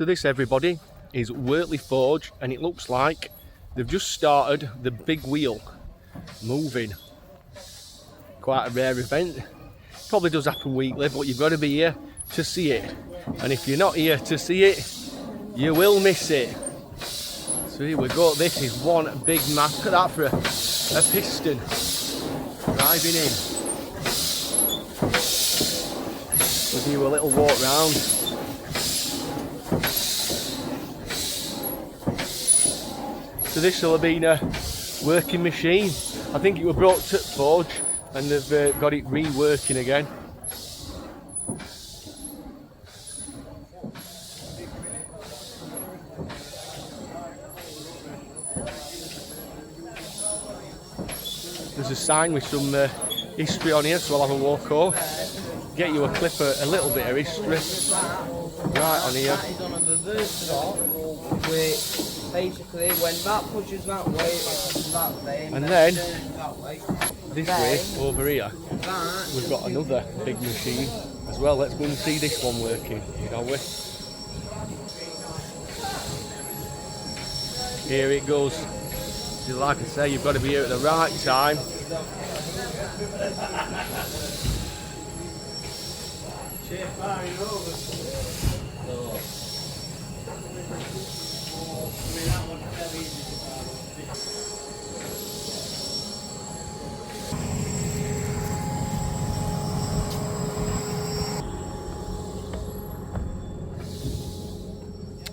So this, everybody, is Wortley Forge, and it looks like they've just started the big wheel moving. Quite a rare event. Probably does happen weekly, but you've got to be here to see it. And if you're not here to see it, you will miss it. So here we go. This is one big mass. Look at that for a piston driving in. We'll do a little walk round. So this will have been a working machine. I think it was brought to Forge and they've got it reworking again. There's a sign with some history on here, so I'll have a walk over. Get you a clip, a little bit of history. Right on here. That is on a reverse stop, which basically when that pushes that way, it pushes that way, and then that way. This way, over here, we've got another big machine as well. Let's go and see this one working, shall we? Here it goes. So like I say, you've got to be here at the right time.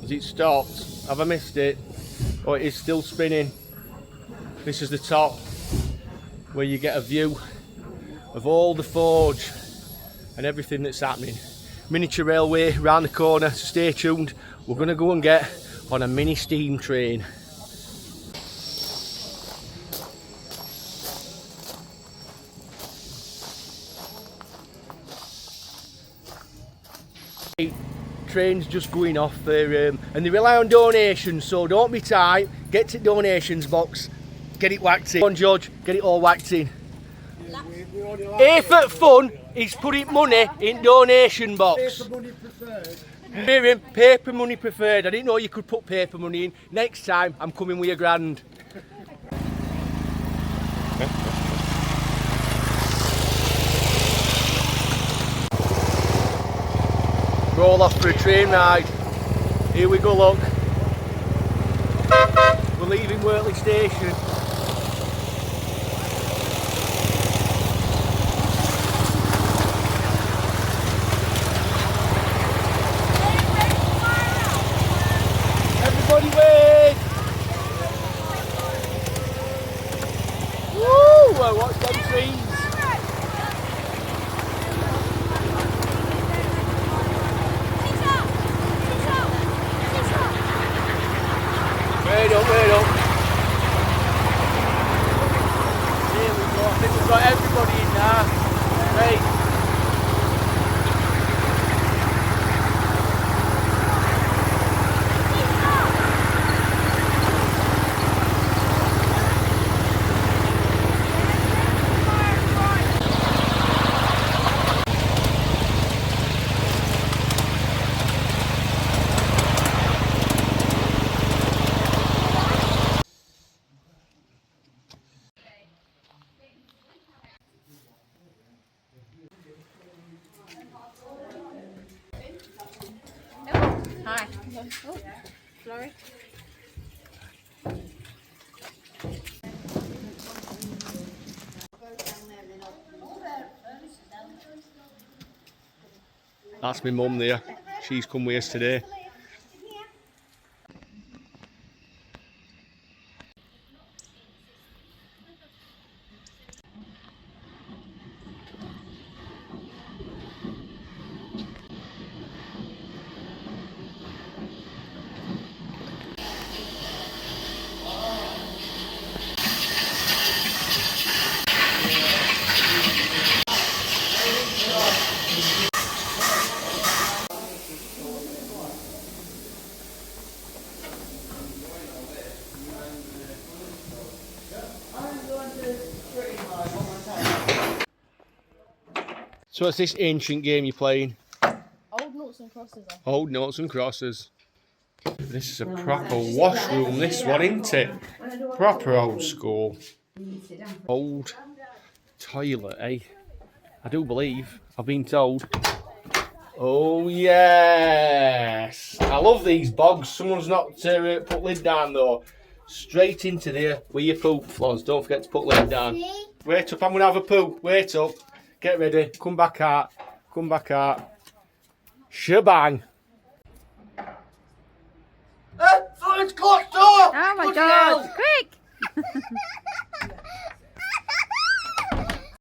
Has it stopped? Have I missed it? Oh, it is still spinning. This is the top where you get a view of all the forge and everything that's happening. Miniature railway round the corner, so stay tuned. We're going to go and get on a mini steam train. Trains just going off there, and they rely on donations, so don't be tight. Get to donations box, get it whacked in. Come on, George, get it all whacked in. If at fun is putting money in donation box. Paper money preferred. Hear him, paper money preferred. I didn't know you could put paper money in. Next time I'm coming with £1,000. Roll off for a train ride. Here we go, look. We're leaving Wortley Station. Everybody wave! Woo! Watch them trees. Wait up, wait up. Here we go. I think we've got everybody in now. Right. Hi. Oh, sorry. That's my mum there. She's come with us today. So it's this ancient game you're playing? Old Noughts and Crosses. Old Noughts and Crosses. This is a proper washroom, this one, isn't it? Proper old school. Old toilet, eh? I do believe, I've been told. Oh yes! I love these bogs. Someone's not put lid down though. Straight into there with your poo, Floz. Don't forget to put lid down. Wait up, I'm going to have a poo. Wait up. Get ready. Come back out. Come back out. Shebang. It's closed door! Oh my god, quick!